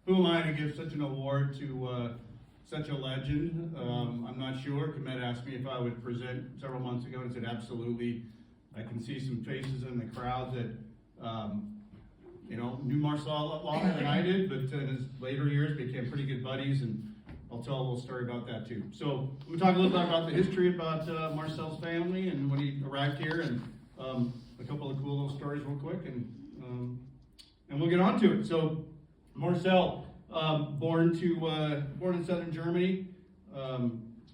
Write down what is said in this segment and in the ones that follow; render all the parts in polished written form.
who am I to give such an award to such a legend? I'm not sure. Komet asked me if I would present several months ago, and I said absolutely. I can see some faces in the crowd that knew Marcel a lot longer than I did, but in his later years became pretty good buddies, and I'll tell a little story about that too. So we'll talk a little bit about the history about Marcel's family and when he arrived here, and a couple of cool little stories real quick, and we'll get on to it. So Marcel, born in southern Germany,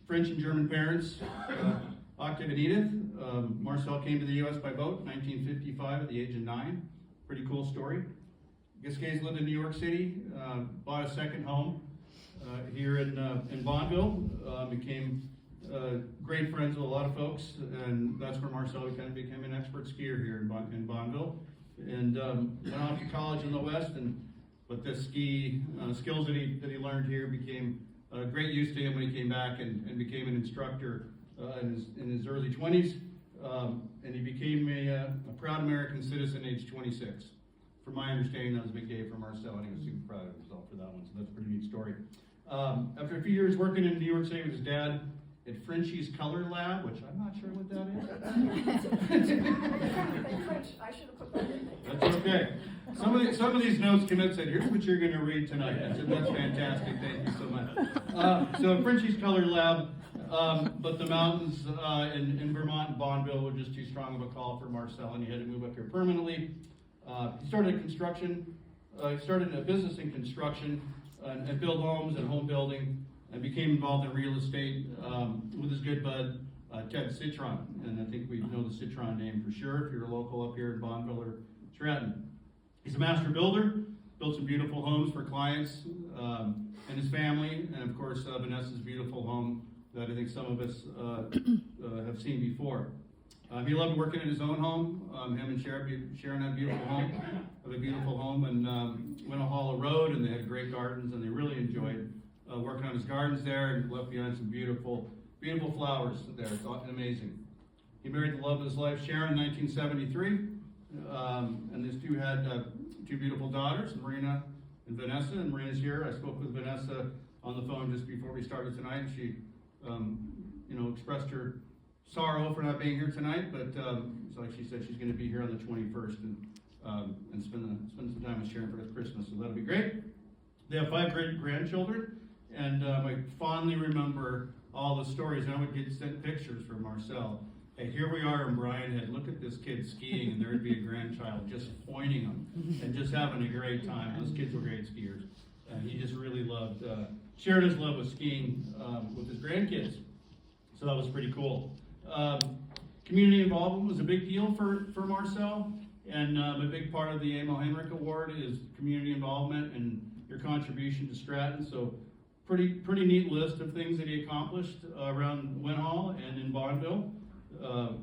French and German parents, Octave and Edith. Marcel came to the U.S. by boat in 1955 at the age of 9. Pretty cool story. Giscay's lived in New York City, bought a second home here in Bonneville, became great friends with a lot of folks, and that's where Marcel kind of became an expert skier here in Bonneville, and went off to college in the West, but the ski skills that he learned here became great use to him when he came back and became an instructor in his early 20s, and he became a proud American citizen age 26. From my understanding, that was a big day for Marcel, and he was super proud of himself for that one, so that's a pretty neat story. After a few years working in New York City with his dad at Frenchie's Color Lab, which I'm not sure what that is. I should have put that in there. That's okay. Some of these notes Kenneth said, here's what you're going to read tonight. I said, that's fantastic. Thank you so much. So Frenchie's Color Lab, but the mountains in Vermont and Bonneville were just too strong of a call for Marcel, and he had to move up here permanently. He started a business in construction and build homes and home building, and became involved in real estate with his good bud, Ted Citron. And I think we know the Citron name for sure if you're a local up here in Bonneville or Stratton. He's a master builder, built some beautiful homes for clients and his family, and of course Vanessa's beautiful home that I think some of us have seen before. He loved working in his own home. Him and Sharon had a beautiful home, and went on Hollow Road, and they had great gardens, and they really enjoyed working on his gardens there, and left behind some beautiful flowers there. It's amazing. He married the love of his life, Sharon, in 1973, and these two had two beautiful daughters, Marina and Vanessa, and Marina's here. I spoke with Vanessa on the phone just before we started tonight, and she expressed her sorrow for not being here tonight, but so like she said, she's going to be here on the 21st and spend some time with Sharon for Christmas, so that'll be great. They have 5 great grandchildren, and I fondly remember all the stories, and I would get sent pictures from Marcel. Hey, here we are in Bryanhead, look at this kid skiing, and there would be a grandchild just pointing them and just having a great time. Those kids were great skiers, and he just really loved, shared his love with skiing with his grandkids, so that was pretty cool. Community involvement was a big deal for Marcel, and a big part of the Henrich Award is community involvement and your contribution to Stratton. So pretty neat list of things that he accomplished around Winhall and in Bonneville.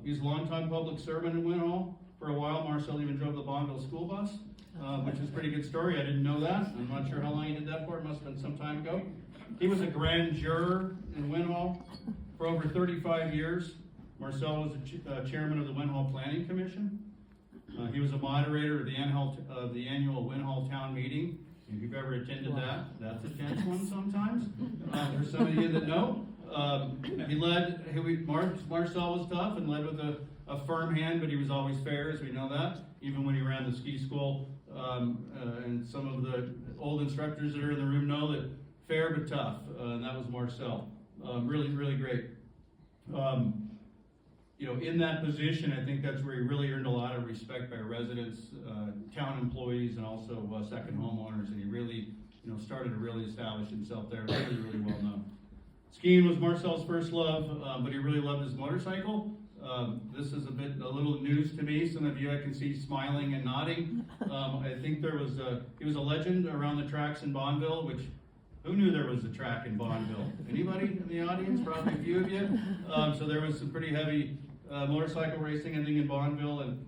He's a longtime public servant in Winhall. For a while, Marcel even drove the Bonneville school bus, which is a pretty good story. I didn't know that. I'm not sure how long he did that for. It must have been some time ago. He was a grand juror in Winhall for over 35 years. Marcel was the chairman of the Winhall Planning Commission. He was a moderator of the annual Winhall Town Meeting. If you've ever attended that, that's a tense one sometimes. For some of you that know, Marcel was tough and led with a firm hand, but he was always fair, as we know that, even when he ran the ski school. And some of the old instructors that are in the room know that fair but tough, and that was Marcel. Really, really great. In that position, I think that's where he really earned a lot of respect by residents, town employees, and also second homeowners. And he really, started to really establish himself there. Really, really well known. Skiing was Marcel's first love, but he really loved his motorcycle. This is a little news to me. Some of you I can see smiling and nodding. I think he was a legend around the tracks in Bonneville, which. Who knew there was a track in Bonneville? Anybody in the audience? Probably a few of you. So there was some pretty heavy motorcycle racing, I think, in Bonneville, and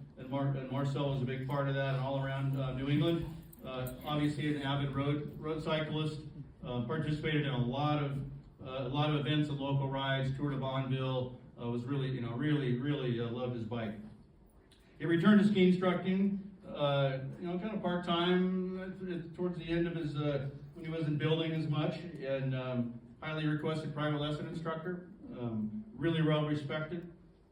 Marcel was a big part of that, and all around New England. Obviously, an avid road cyclist, participated in a lot of events and local rides. Toured to Bonneville. Was really loved his bike. He returned to ski instructing kind of part-time towards the end of his, when he wasn't building as much, and highly requested private lesson instructor, really well respected.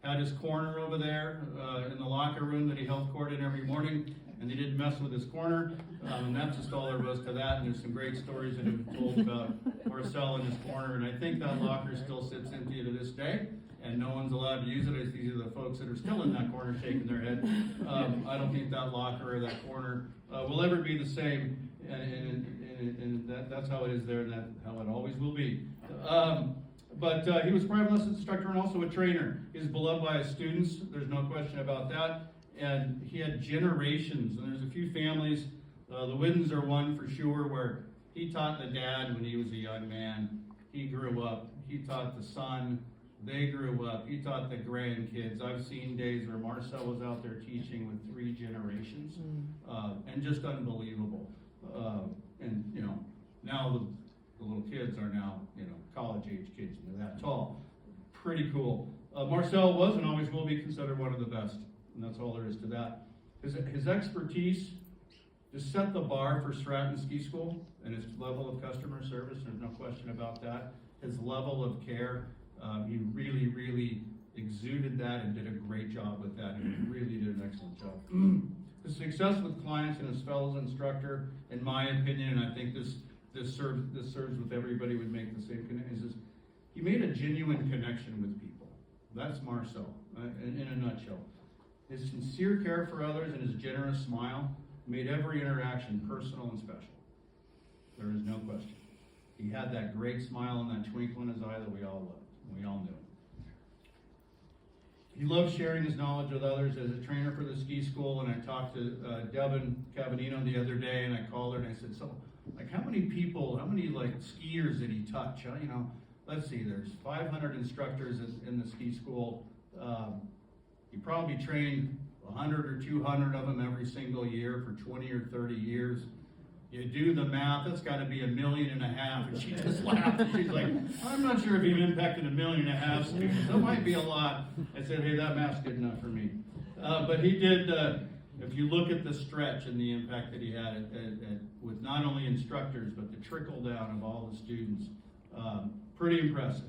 Had his corner over there in the locker room that he held court in every morning, and they didn't mess with his corner, and that's just all there was to that. And there's some great stories that have been told about Marcel in his corner, and I think that locker still sits empty to this day, and no one's allowed to use it. These are the folks that are still in that corner shaking their head. I don't think that locker or that corner will ever be the same, and that's how it is there, and that's how it always will be. But he was a private lesson instructor and also a trainer. He's beloved by his students, there's no question about that. And he had generations, and there's a few families, the Widdens are one for sure, where he taught the dad when he was a young man. He grew up, he taught the son, they grew up, he taught the grandkids. I've seen days where Marcel was out there teaching with 3 generations, and just unbelievable. And now the little kids are now, college-age kids, and they're that tall. Pretty cool. Marcel was and always will be considered one of the best, and that's all there is to that. His expertise just set the bar for Stratton Ski School, and his level of customer service, there's no question about that. His level of care, he really, really exuded that and did a great job with that, and he really did an excellent job. His success with clients and his fellow instructor, in my opinion, and I think this serves with everybody would make the same connection, is he made a genuine connection with people. That's Marcel, in a nutshell. His sincere care for others and his generous smile made every interaction personal and special. There is no question. He had that great smile and that twinkle in his eye that we all loved, and we all knew. He loved sharing his knowledge with others as a trainer for the ski school, and I talked to Devin Cavanino the other day, and I called her and I said, so, how many skiers did he touch? Let's see, there's 500 instructors in the ski school. He probably trained 100 or 200 of them every single year for 20 or 30 years. You do the math, that's got to be 1.5 million. And she just laughed. And she's like, I'm not sure if you've impacted 1.5 million students. That might be a lot. I said, hey, that math's good enough for me. But he did, if you look at the stretch and the impact that he had with not only instructors, but the trickle down of all the students, pretty impressive.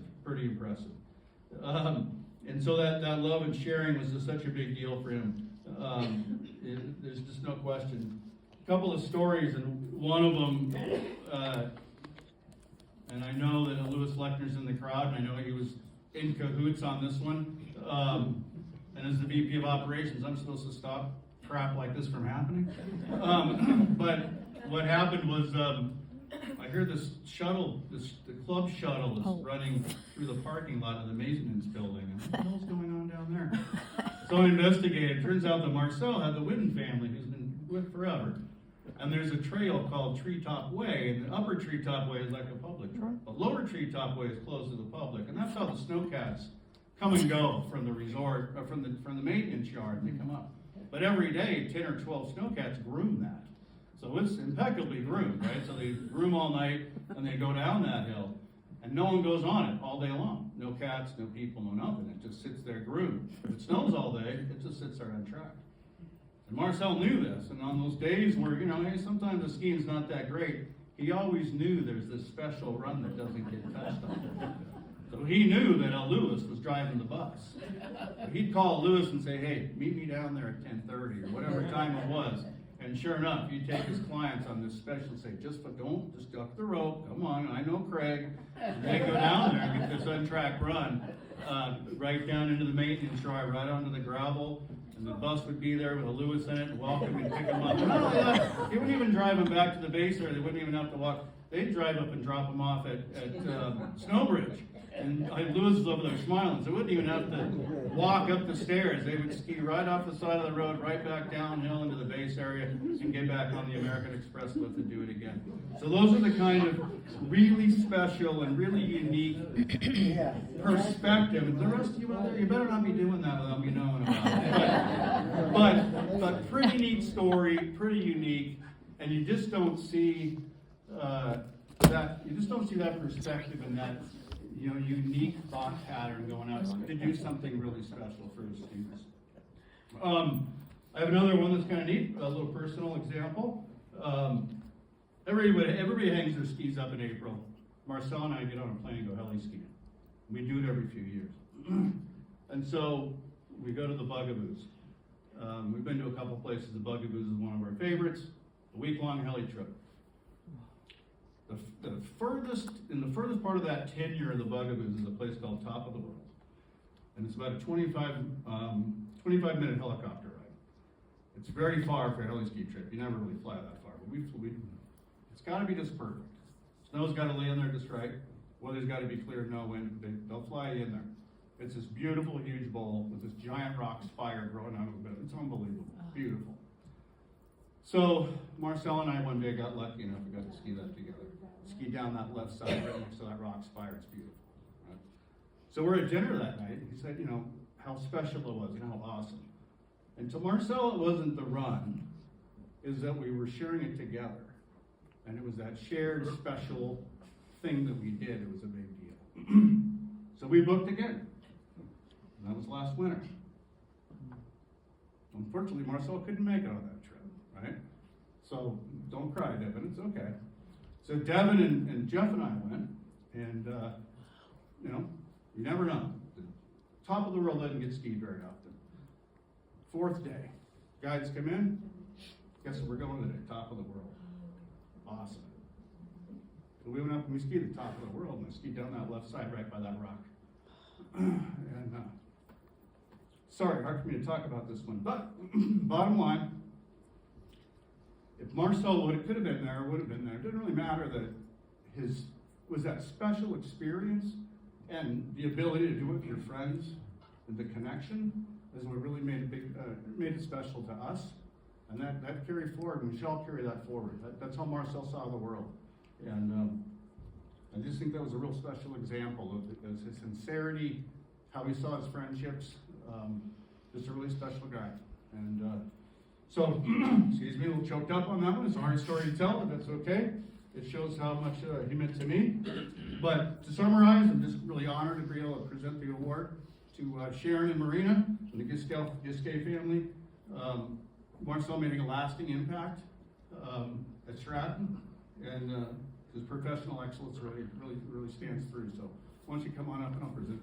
And so that love and sharing was just such a big deal for him. There's just no question. A couple of stories, and one of them, and I know that Louis Lechner's in the crowd, and I know he was in cahoots on this one. And as the VP of Operations, I'm supposed to stop crap like this from happening. But what happened was, I hear this shuttle, the club shuttle is running through the parking lot of the maintenance building. And what the hell's going on down there? So I investigated. Turns out that Marcel had the Whidden family, who's been with forever. And there's a trail called Treetop Way, and the upper Treetop Way is like a public trail. The lower Treetop Way is closed to the public, and that's how the snowcats come and go from the resort, or from the maintenance yard. They come up. But every day, 10 or 12 snowcats groom that. So it's impeccably groomed, right? So they groom all night, and they go down that hill, and no one goes on it all day long. No cats, no people, no nothing. It just sits there groomed. If it snows all day, it just sits there untracked. And Marcel knew this, and on those days where, hey, sometimes the skiing's not that great, he always knew there's this special run that doesn't get touched on. So he knew that Louis was driving the bus. So he'd call Louis and say, hey, meet me down there at 10:30 or whatever time it was. And sure enough, he'd take his clients on this special and say, just duck the rope, come on, I know Craig. And they go down there and get this untracked run, right down into the maintenance yard, right onto the gravel. And the bus would be there with a Louis in it and welcome and pick them up. And not only that, he wouldn't even drive them back to the base area. They wouldn't even have to walk. They'd drive up and drop them off at Snowbridge. And Louis was over there smiling, so they wouldn't even have to walk up the stairs. They would ski right off the side of the road, right back downhill into the base area, and get back on the American Express lift and do it again. So those are the kind of really special and really unique perspective. And the rest of you out there, you better not be doing that without me knowing about it. But pretty neat story, pretty unique, and you just don't see that. You just don't see that perspective and that unique thought pattern going out to do something really special for his students. I have another one that's kind of neat, a little personal example. Everybody hangs their skis up in April. Marcel and I get on a plane and go heli skiing. We do it every few years. And so we go to the Bugaboos. We've been to a couple places. The Bugaboos is one of our favorites. A week-long heli trip. The furthest part of that tenure of the Bugaboos is a place called Top of the World. And it's about a 25-minute helicopter ride. It's very far for a heli ski trip. You never really fly that far. But it's got to be just perfect. Snow's got to lay in there just right. Weather's got to be clear, no wind. They'll fly you in there. It's this beautiful, huge bowl with this giant rock spire growing out of it. It's unbelievable. Beautiful. So Marcel and I one day got lucky enough, we got to ski that together. Ski down that left side right next to that rock spire. It's beautiful. Right? So we're at dinner that night, and he said, how special it was and how awesome. And to Marcel, it wasn't the run, is that we were sharing it together. And it was that shared special thing that we did. It was a big deal. So we booked again. And that was last winter. Unfortunately, Marcel couldn't make it on that trip, right? So don't cry, Devin, it's okay. So Devin and Jeff and I went, and you never know. The Top of the World doesn't get skied very often. 4th day, guides come in. Guess where we're going today? Top of the World. Awesome. So we went up and we skied the Top of the World, and I skied down that left side right by that rock. And sorry, hard for me to talk about this one, but bottom line, if Marcel could have been there, would have been there. It didn't really matter that was that special experience and the ability to do it with your friends and the connection is what really made it special to us. And that carried forward, and we shall carry that forward. That's how Marcel saw the world. And I just think that was a real special example of his sincerity, how he saw his friendships. Just a really special guy. And so, excuse me, a little choked up on that one. It's a hard story to tell, but that's okay. It shows how much he meant to me. But to summarize, I'm just really honored to be able to present the award to Sharon and Marina and the Giske family. Marcel making a lasting impact at Stratton, and his professional excellence really stands through. So why don't you come on up and I'll present.